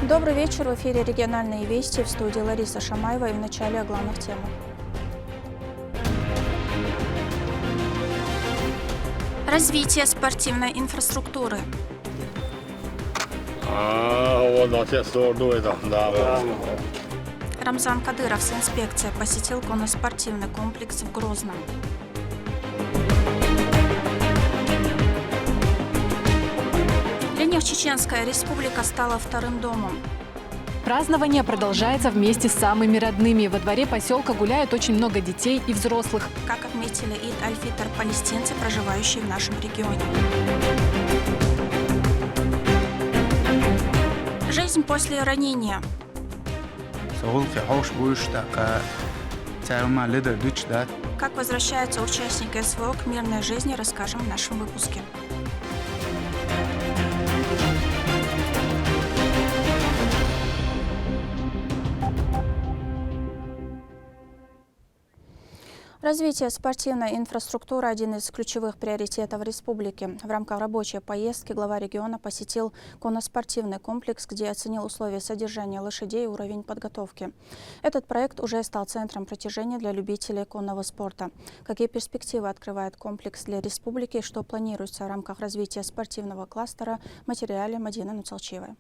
Добрый вечер. В эфире региональные вести, в студии Лариса Шамаева, и в начале о главных темах. Развитие спортивной инфраструктуры. Рамзан Кадыров с инспекцией посетил конноспортивный комплекс в Грозном. Для них Чеченская республика стала вторым домом. Празднование продолжается вместе с самыми родными. Во дворе поселка гуляют очень много детей и взрослых. Как отметили Ид Аль-Фитр палестинцы, проживающие в нашем регионе. Жизнь после ранения. Как возвращаются участники СВО к мирной жизни, расскажем в нашем выпуске. Развитие спортивной инфраструктуры – один из ключевых приоритетов республики. В рамках рабочей поездки глава региона посетил конноспортивный комплекс, где оценил условия содержания лошадей и уровень подготовки. Этот проект уже стал центром притяжения для любителей конного спорта. Какие перспективы открывает комплекс для республики и что планируется в рамках развития спортивного кластера, в материале Мадины Нуцалчиевой.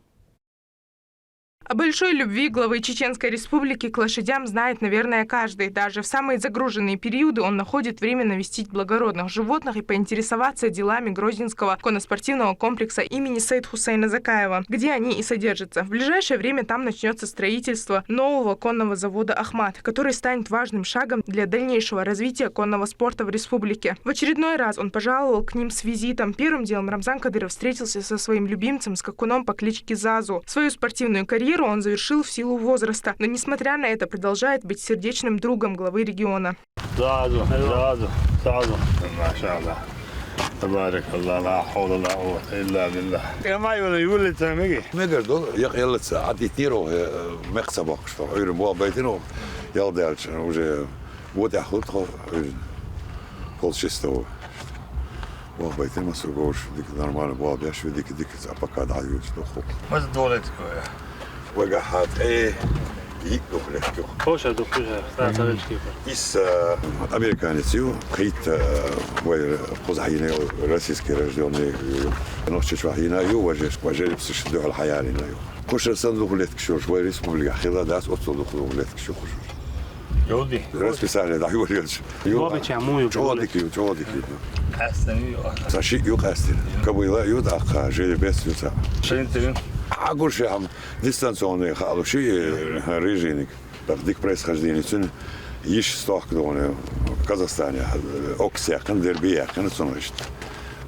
О большой любви главы Чеченской республики к лошадям знает, наверное, каждый. Даже в самые загруженные периоды он находит время навестить благородных животных и поинтересоваться делами Грозненского конноспортивного комплекса имени Саид Хусейна Закаева, где они и содержатся. В ближайшее время там начнется строительство нового конного завода «Ахмат», который станет важным шагом для дальнейшего развития конного спорта в республике. В очередной раз он пожаловал к ним с визитом. Первым делом Рамзан Кадыров встретился со своим любимцем, скакуном по кличке Зазу. Свою спортивную карьеру он завершил в силу возраста, но, несмотря на это, продолжает быть сердечным другом главы региона. وجهات ايه يقلق لك خوش دكتور إس أمريكانيتيو خيت وقزحينا روسيسكي رجلوني نوشي شوحينا يو وجرب تشدوا على الحياة لنا يو خوش صندوق لتك شو شوي ريسبوبليكا خلا داس أتصدق لتك شو خوش يودي راس بسالة ده يوريش يو بتشامو جودك أستني ساشي يو أستني كبويلا يو داق جرب بس يو شنتين أقول شيء عم дистанционные хорошие режимы. Дик происхождение цен есть стокдоны в Казахстане. Оксия, Кандербия, конечно,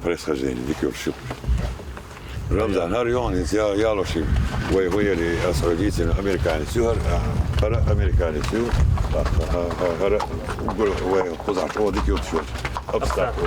происхождение дик юршип. Рамзан Харьон, я лоши, воевали освободительные американцы, американцы, кузашо дик юршип. Обстакл,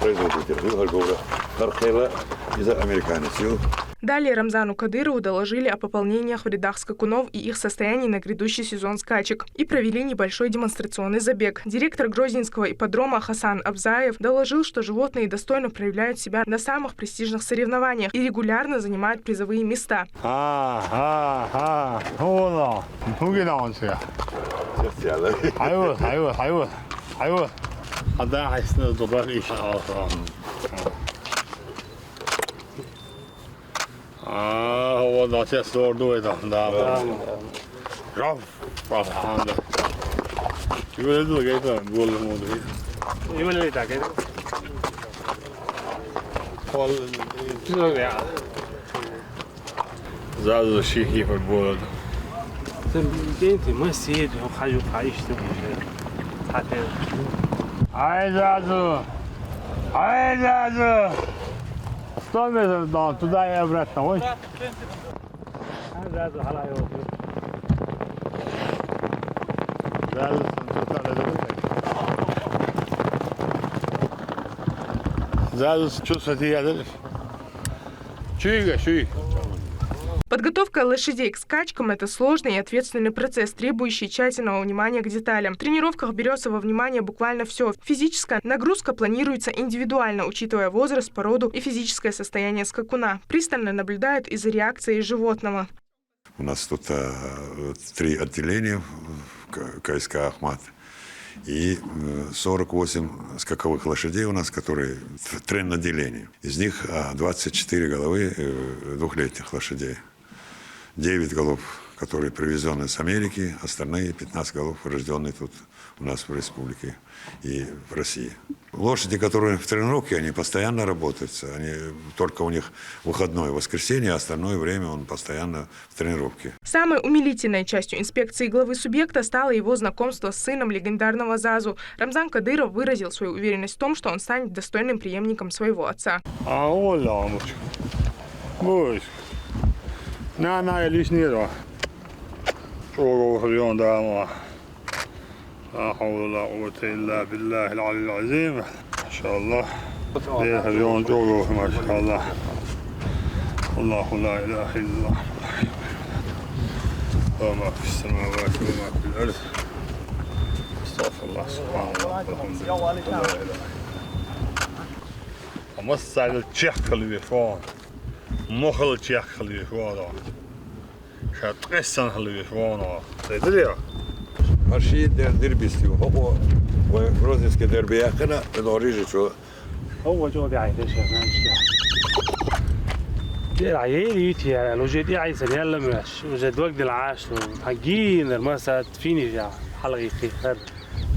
производитель, Хархела из американцев. Далее Рамзану Кадырову доложили о пополнениях в рядах скакунов и их состоянии на грядущий сезон скачек и провели небольшой демонстрационный забег. Директор Грозненского ипподрома Хасан Абзаев доложил, что животные достойно проявляют себя на самых престижных соревнованиях и регулярно занимают призовые места. هو ده تسور دويدا ده رف فرحان ده يقول له كيف بقول له مودي يقول لي تاكل هو تلو يا زاد شيء كيف بقول انت ما سيد حاجه عايشته حتى هاي زادو هاي زادو Что мы там туда и обратно, ой? Зазу чувствуете я, чуй. Подготовка лошадей к скачкам – это сложный и ответственный процесс, требующий тщательного внимания к деталям. В тренировках берется во внимание буквально все. Физическая нагрузка планируется индивидуально, учитывая возраст, породу и физическое состояние скакуна. Пристально наблюдают и за реакцией животного. У нас тут 3 отделения КСК «Ахмат» и 48 скаковых лошадей у нас, которые в трен-отделении. Из них 24 головы двухлетних лошадей. 9 голов, которые привезены с Америки, остальные 15 голов рожденные тут у нас в республике и в России. Лошади, которые в тренировке, они постоянно работают. Только у них выходное воскресенье, а остальное время он постоянно в тренировке. Самой умилительной частью инспекции главы субъекта стало его знакомство с сыном легендарного ЗАЗу. Рамзан Кадыров выразил свою уверенность в том, что он станет достойным преемником своего отца. لا حول ولا قوة إلا بالله العلي العظيم ما شاء الله ليه اليوم جوجو ما شاء الله الله لا إله إلا الله وما في السماوات وما في الأرض استغفر الله سبحان الله والحمد لله لا إله ومسع التشيخ اللي فوق مخل التشيخ اللي فوق شاتقسن اللي فوق تدري Марши дербистю, هو грозненский дерби яхна, но рижичу. هو جو دي عايز يا مان دي عيالي يتي لو جدي عايز يلا مش وجد وقت العاش حقين المسا فيني في حلقه خير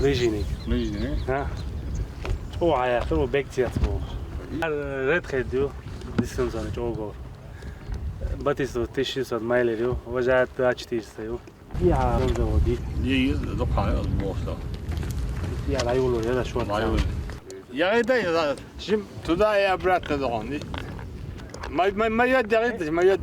ريجيني ها هو عيا هو بكتير تو ريد خديو ديسنسون جوجو باتيستو تشيس مايليو وجات اتشتيستو يا ودي دي دقة الموصلة يا لا يقولوا يلا شو يا ده جيم تدا يا برات دوني ما يد ما يد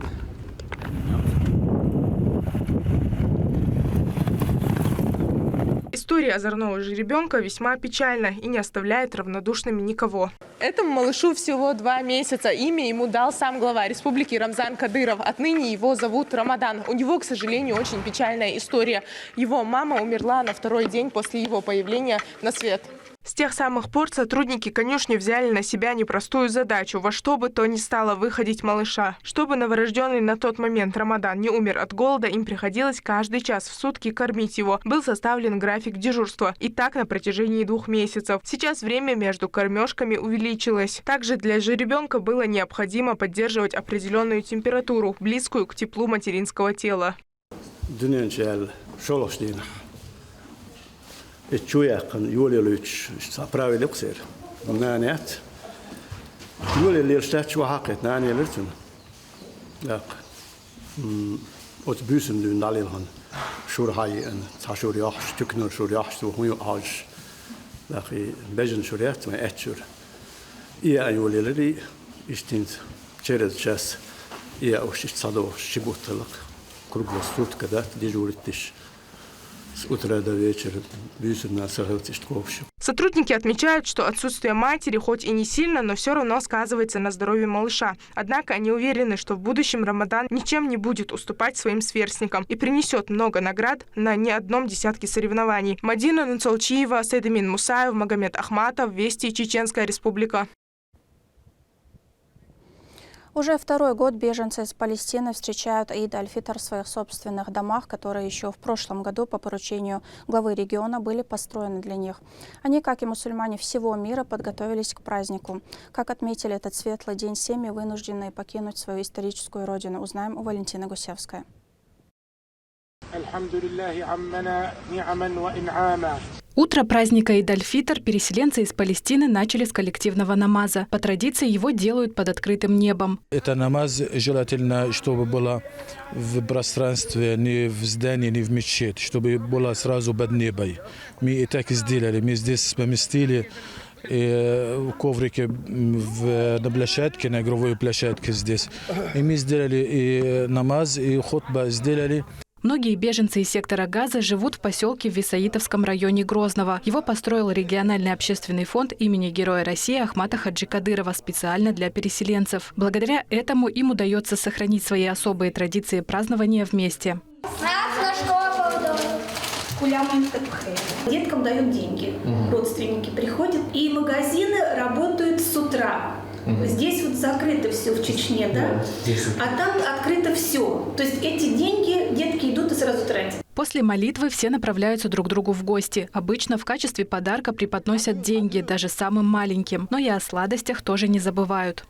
История озорного жеребенка весьма печальна и не оставляет равнодушными никого. Этому малышу всего 2 месяца. Имя ему дал сам глава республики Рамзан Кадыров. Отныне его зовут Рамадан. У него, к сожалению, очень печальная история. Его мама умерла на 2-й день после его появления на свет. С тех самых пор сотрудники конюшни взяли на себя непростую задачу, во что бы то ни стало выходить малыша. Чтобы новорожденный на тот момент Рамадан не умер от голода, им приходилось каждый час в сутки кормить его. Был составлен график дежурства. И так на протяжении 2 месяцев. Сейчас время между кормежками увеличилось. Также для жеребенка было необходимо поддерживать определенную температуру, близкую к теплу материнского тела. الشويق يولي ليش سافراوي لقصير نانيات يولي اللي ارتاح شو حقت ناني لرتن لا أتبوسن دون دليلهن شور هاي أن تشور ياحش تكنر شور ياحش تو هو عاش لكن بيجن شوريات ما أتشور إيه يولي لري إشتينت شرد شاس إيه أوش تصادو شبوت لك كرب وسط كذا ديجورتش. Сотрудники отмечают, что отсутствие матери хоть и не сильно, но все равно сказывается на здоровье малыша. Однако они уверены, что в будущем Рамадан ничем не будет уступать своим сверстникам и принесет много наград на не одном десятке соревнований. Мадина Нуцолчиева, Сейдамин Мусаев, Магомед Ахматов, Вести, Чеченская Республика. Уже 2-й год беженцы из Палестины встречают Ид аль-Фитр в своих собственных домах, которые еще в прошлом году по поручению главы региона были построены для них. Они, как и мусульмане всего мира, подготовились к празднику. Как отметили этот светлый день семьи, вынужденные покинуть свою историческую родину, узнаем у Валентины Гусевской. Утро праздника Ид аль-Фитр переселенцы из Палестины начали с коллективного намаза. По традиции его делают под открытым небом. Это намаз желательно, чтобы было в пространстве, не в здании, не в мечети, чтобы было сразу под небом. Мы и так сделали. Мы здесь поместили коврики на площадке, на игровой площадке здесь. И мы сделали и намаз, и хутба сделали. Многие беженцы из сектора Газа живут в поселке в Висаитовском районе Грозного. Его построил региональный общественный фонд имени Героя России Ахмата Хаджи Кадырова специально для переселенцев. Благодаря этому им удается сохранить свои особые традиции празднования вместе. Деткам дают деньги, родственники приходят, и магазины работают с утра. Здесь вот закрыто все в Чечне, да? А там открыто все. То есть эти деньги детки идут и сразу тратят. После молитвы все направляются друг к другу в гости. Обычно в качестве подарка преподносят деньги, даже самым маленьким. Но и о сладостях тоже не забывают.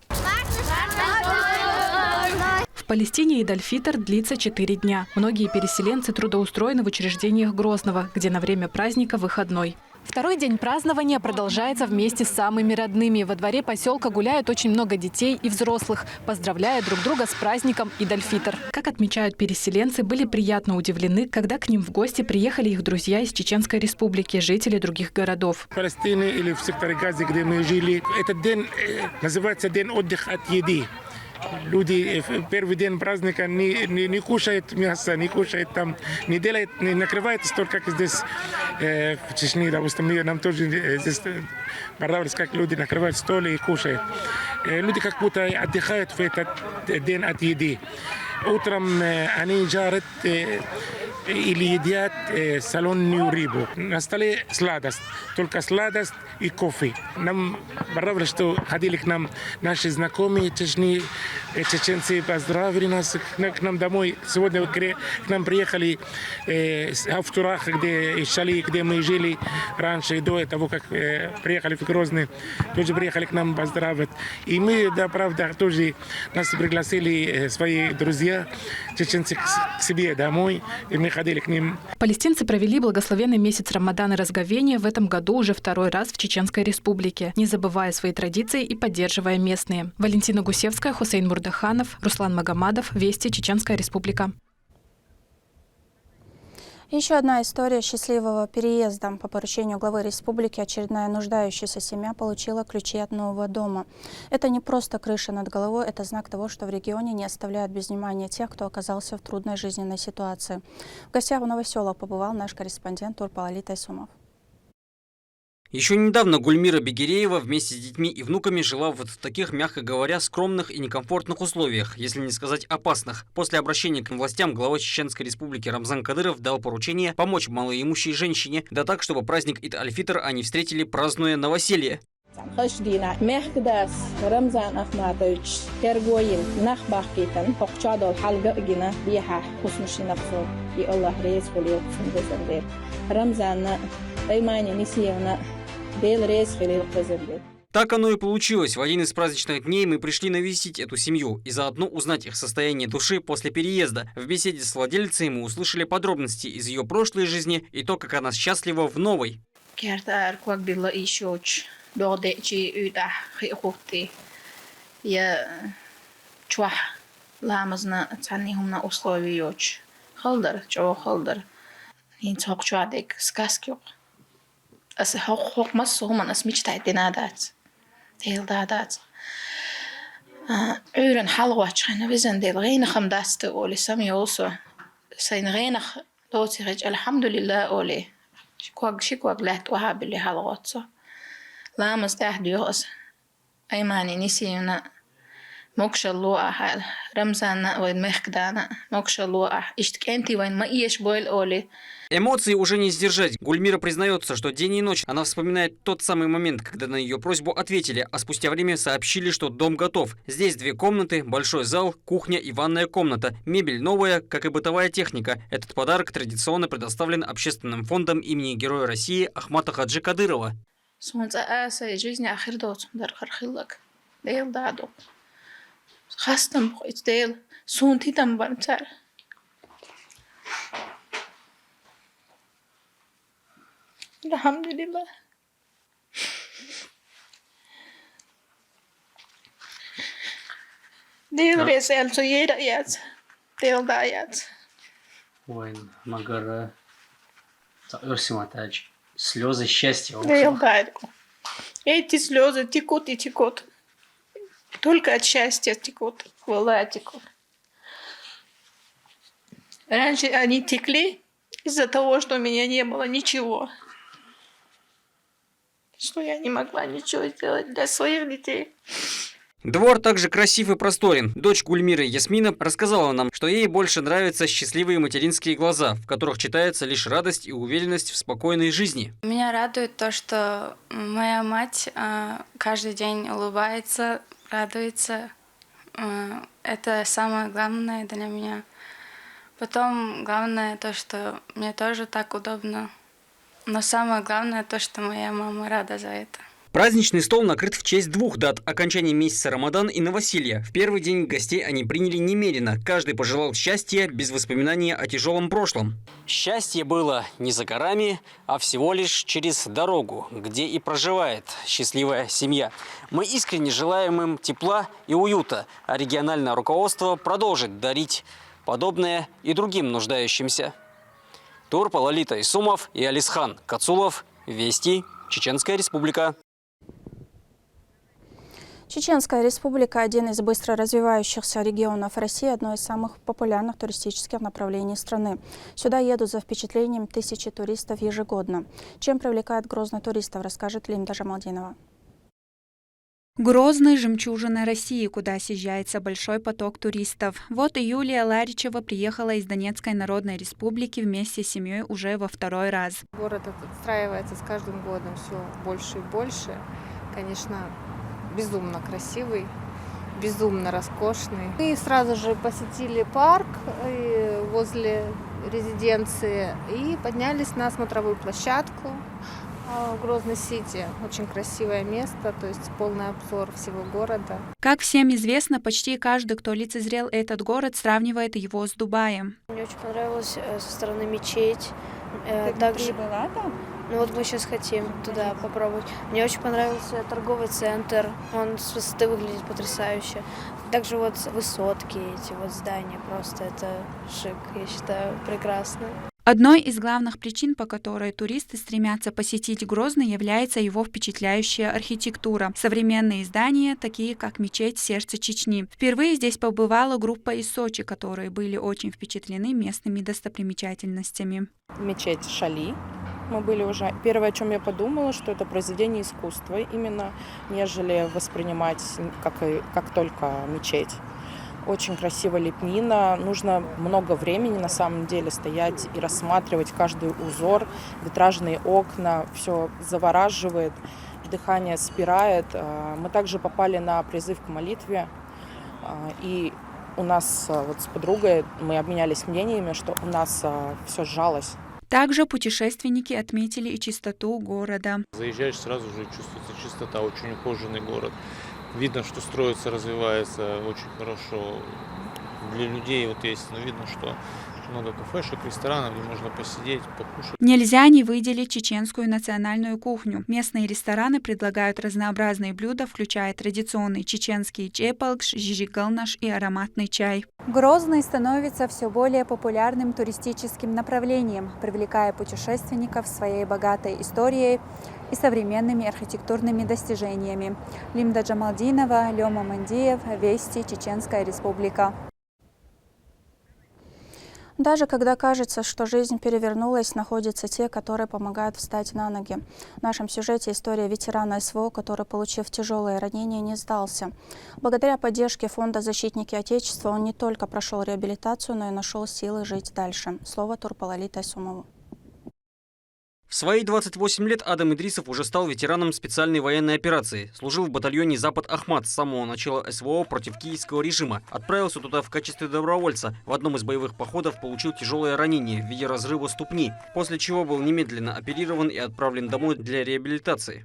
В Палестине Идаль-Фитр длится 4 дня. Многие переселенцы трудоустроены в учреждениях Грозного, где на время праздника выходной. Второй день празднования продолжается вместе с самыми родными. Во дворе поселка гуляют очень много детей и взрослых, поздравляя друг друга с праздником Идаль-Фитр. Как отмечают переселенцы, были приятно удивлены, когда к ним в гости приехали их друзья из Чеченской Республики, жители других городов. В Палестине или в секторе Газы, где мы жили, этот день называется День отдыха от еды. Люди в первый день праздника не кушают мясо, не кушают там, не делают, не накрывают стол, как здесь в Чечне, допустим, нам тоже здесь понравилось, как люди накрывают стол и кушают. Люди как будто отдыхают в этот день от еды. Утром они жарят или едят солоную рыбу. На столе сладость, только сладость и кофе. Нам понравилось, что ходили к нам наши знакомые чеченцы, поздравили нас к нам домой. Сегодня к нам приехали в Турах, где мы жили раньше, до того, как приехали в Грозный. Тоже приехали к нам поздравить. И мы, да, правда, тоже нас пригласили свои друзья, чеченцы, к себе домой. И мы ходили к ним. Палестинцы провели благословенный месяц Рамадан и разговения в этом году уже второй раз в Чеченской Республике, не забывая свои традиции и поддерживая местные. Валентина Гусевская, Хусейн Мурдаханов, Руслан Магомадов. Вести, Чеченская Республика. Еще одна история счастливого переезда. По поручению главы республики очередная нуждающаяся семья получила ключи от нового дома. Это не просто крыша над головой, это знак того, что в регионе не оставляют без внимания тех, кто оказался в трудной жизненной ситуации. В гостях в Новоселах побывал наш корреспондент Турпалали Тайсумов. Еще недавно Гульмира Бегереева вместе с детьми и внуками жила вот в таких, мягко говоря, скромных и некомфортных условиях, если не сказать опасных. После обращения к властям глава Чеченской Республики Рамзан Кадыров дал поручение помочь малоимущей женщине, да так, чтобы праздник Ид-аль-Фитр они встретили, празднуя новоселье. Так оно и получилось. В один из праздничных дней мы пришли навестить эту семью и заодно узнать их состояние души после переезда. В беседе с владелицей мы услышали подробности из ее прошлой жизни и то, как она счастлива в новой. حقوق مصر هم ناس مجتهد نادات تيل دادات عورن حلوة شحنا بزن ديل غين خم داست أولي سامي أوسو سين غين دوتي رج الحمد لله أولي شكواق لات وهاب اللي حلوات صا لا مستح ديوس أيماني نسينا موكش الله حال رمزانا وين مخدانا موكش الله اشتكنتي وين ما إيش بويل أولي. Эмоции уже не сдержать. Гульмира признается, что день и ночь она вспоминает тот самый момент, когда на ее просьбу ответили, а спустя время сообщили, что дом готов. Здесь 2 комнаты, большой зал, кухня и ванная комната. Мебель новая, как и бытовая техника. Этот подарок традиционно предоставлен общественным фондом имени Героя России Ахмата Хаджи Кадырова. الحمد لله ديل رسال سيدا يات ديل دايات وين مقر تقرسي матач слезы счастья. Дел дайку. Эти слезы текут и текут. Только от счастья текут, хвала текут. Раньше они текли из-за того, что у меня не было ничего. Что я не могла ничего сделать для своих детей. Двор также красив и просторен. Дочь Гульмиры Ясмина рассказала нам, что ей больше нравятся счастливые материнские глаза, в которых читается лишь радость и уверенность в спокойной жизни. Меня радует то, что моя мать каждый день улыбается, радуется. Это самое главное для меня. Потом главное то, что мне тоже так удобно. Но самое главное то, что моя мама рада за это. Праздничный стол накрыт в честь двух дат – окончания месяца Рамадан и новоселья. В первый день гостей они приняли немедленно. Каждый пожелал счастья, без воспоминания о тяжелом прошлом. Счастье было не за горами, а всего лишь через дорогу, где и проживает счастливая семья. Мы искренне желаем им тепла и уюта, а региональное руководство продолжит дарить подобное и другим нуждающимся. Турпал Лолита Исумов и Алисхан Кацулов. Вести. Чеченская Республика. Чеченская Республика – один из быстро развивающихся регионов России, одно из самых популярных туристических направлений страны. Сюда едут за впечатлением тысячи туристов ежегодно. Чем привлекает Грозный туристов, расскажет Лимда Джамалдинова. Грозный – жемчужина России, куда съезжается большой поток туристов. Вот и Юлия Ларичева приехала из Донецкой Народной Республики вместе с семьей уже во второй раз. Город отстраивается с каждым годом все больше и больше. Конечно, безумно красивый, безумно роскошный. Мы сразу же посетили парк возле резиденции и поднялись на смотровую площадку в Грозный-Сити. Очень красивое место, то есть полный обзор всего города. Как всем известно, почти каждый, кто лицезрел этот город, сравнивает его с Дубаем. Мне очень понравилось со стороны мечеть. Также была там? Ну вот мы сейчас хотим туда попробовать. Мне очень понравился торговый центр, он с высоты выглядит потрясающе. Также вот высотки, эти вот здания, просто это шик, я считаю, прекрасно. Одной из главных причин, по которой туристы стремятся посетить Грозный, является его впечатляющая архитектура. Современные здания, такие как мечеть Сердца Чечни. Впервые здесь побывала группа из Сочи, которые были очень впечатлены местными достопримечательностями. Мечеть Шали. Мы были уже. Первое, о чем я подумала, что это произведение искусства, именно, нежели воспринимать как только мечеть. Очень красивая лепнина. Нужно много времени на самом деле стоять и рассматривать каждый узор, витражные окна. Все завораживает, дыхание спирает. Мы также попали на призыв к молитве. И у нас вот с подругой мы обменялись мнениями, что у нас все сжалось. Также путешественники отметили и чистоту города. Заезжаешь, сразу же чувствуется чистота, очень ухоженный город. Видно, что строится, развивается очень хорошо. Для людей вот есть, но видно, что много кафешек, ресторанов, где можно посидеть, покушать. Нельзя не выделить чеченскую национальную кухню. Местные рестораны предлагают разнообразные блюда, включая традиционный чеченский чепалгш, жижигалнаш и ароматный чай. Грозный становится все более популярным туристическим направлением, привлекая путешественников своей богатой историей и современными архитектурными достижениями. Лимда Джамалдинова, Лёма Мандиев, Вести, Чеченская Республика. Даже когда кажется, что жизнь перевернулась, находятся те, которые помогают встать на ноги. В нашем сюжете история ветерана СВО, который, получив тяжелое ранение, не сдался. Благодаря поддержке фонда «Защитники Отечества» он не только прошел реабилитацию, но и нашел силы жить дальше. Слово Турпал Лолите Исумову. В свои 28 лет Адам Идрисов уже стал ветераном специальной военной операции. Служил в батальоне «Запад-Ахмат» с самого начала СВО против киевского режима. Отправился туда в качестве добровольца. В одном из боевых походов получил тяжелое ранение в виде разрыва ступни, после чего был немедленно оперирован и отправлен домой для реабилитации.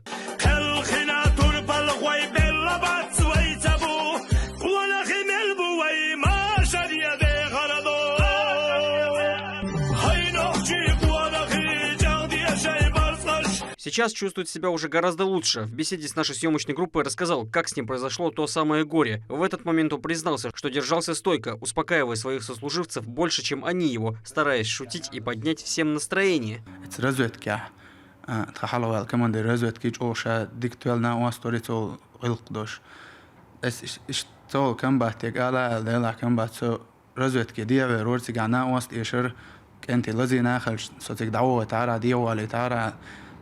Сейчас чувствует себя уже гораздо лучше. В беседе с нашей съемочной группой рассказал, как с ним произошло то самое горе. В этот момент он признался, что держался стойко, успокаивая своих сослуживцев больше, чем они его, стараясь шутить и поднять всем настроение.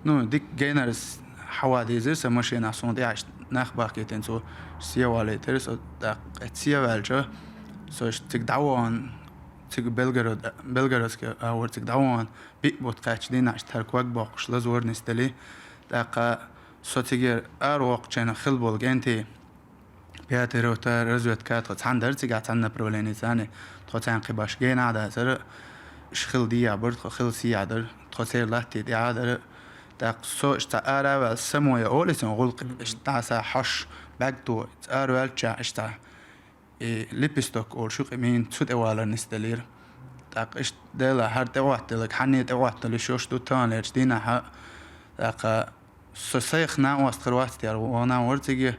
Ну, дик генерс حوادث ماشينا صنديعش نخبر كيتن سو سيوالي ترس دا اتسيوالجا سو تك داوان تك بلغرسك او تك داوان بيبوت قاچ ديناش تركوك باقش لزور نستلي دا سو تيجر اروق چن خل بولگنتي пятый рота разведка то цандер тига цан направление цаны то цан кибаш генада сэр шхил диабр то хил сиядер то церлати диадер так со что аравал самое олисон гулк штаса хаш багту аравал ча шта لبستك أول شو مين تسود أولا نستلير تاق إيش دلا هرت أوقات لك حنيت أوقات لشوش دو تان ليش دينا ها تاق سيخ نا واستخر وقت تيار وانا ورتجي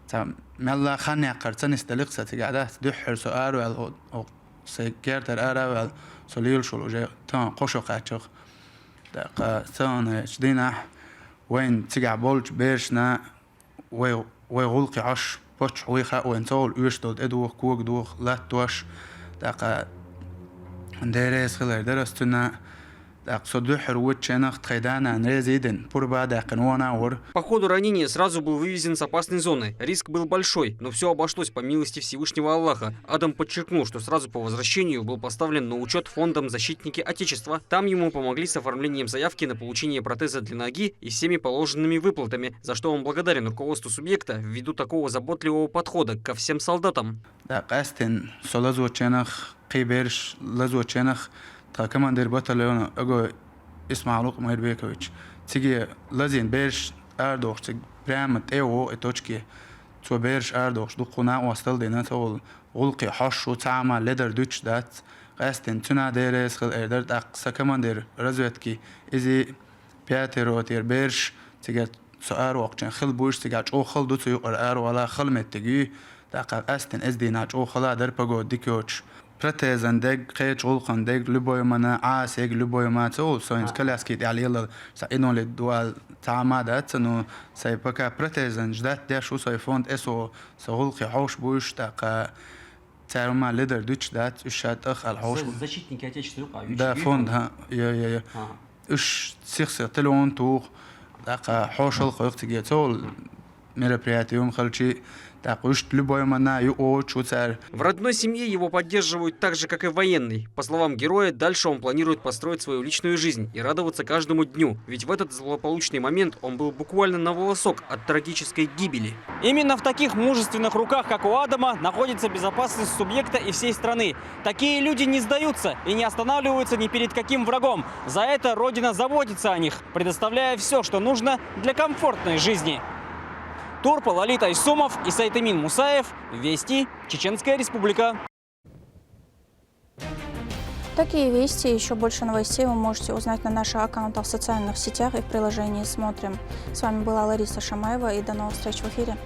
تا ملا خاني قرت نستلق ستجي عادات دحر سؤال وال أو سكرت الأرا وال سليل شو لوجي تان قشو قاتشخ تاق تان إيش دينا وين تجي بولج بيرشنا ويغلق عش بوش ويخا وينتول يشتود ادوخ كوك دوخ لا توش داقا ديريس خلال درستنا داق صدوحر وچنخ تخيدانا نريزيدن пурба дакын уанаур. По ходу ранения сразу был вывезен с опасной зоны. Риск был большой, но все обошлось по милости Всевышнего Аллаха. Адам подчеркнул, что сразу по возвращению был поставлен на учет фондом «Защитники Отечества». Там ему помогли с оформлением заявки на получение протеза для ноги и всеми положенными выплатами, за что он благодарен руководству субъекта ввиду такого заботливого подхода ко всем солдатам. تا كمان دير بطل هنا أجو اسمع علوق ما يربيكويش تيجي لازين بيرش أردوش تيجي برامت إيوه إتوشكي تو بيرش أردوش دو قناع وصل دينا تقول غلقي حش وتعمل لدر دوتش دات قاستن تنا ديرس خل إردر تأقسى كمان دير رزوتكي إذا بياتيرو تير بيرش تيجي سؤال وقتين خل بوش تيجي أو خل دوتو يقرأ ولا خل متجي تأقى قاستن إز دينا أو خلا در بقو ديكوتش протезен дег қеч улқан дег любой мана асег любой мацол соинс каляски алила са иноле дуал таамадат но сай пока протезен ждат деш усай фонд эсо сагулқи хауш буш тақа царма лидер дуч дат ушат ах ал хауш Защитники Отечества. да фонд ха я уш сихса телон тух тақа хаушал қойқтиге цол мероприятием халчи. В родной семье его поддерживают так же, как и военный. По словам героя, дальше он планирует построить свою личную жизнь и радоваться каждому дню. Ведь в этот злополучный момент он был буквально на волосок от трагической гибели. Именно в таких мужественных руках, как у Адама, находится безопасность субъекта и всей страны. Такие люди не сдаются и не останавливаются ни перед каким врагом. За это Родина заботится о них, предоставляя все, что нужно для комфортной жизни. Турпал Лолит Айсумов и Сайтымин Мусаев. Вести. Чеченская Республика. Такие вести и еще больше новостей вы можете узнать на наших аккаунтах в социальных сетях и в приложении «Смотрим». С вами была Лариса Шамаева и до новых встреч в эфире.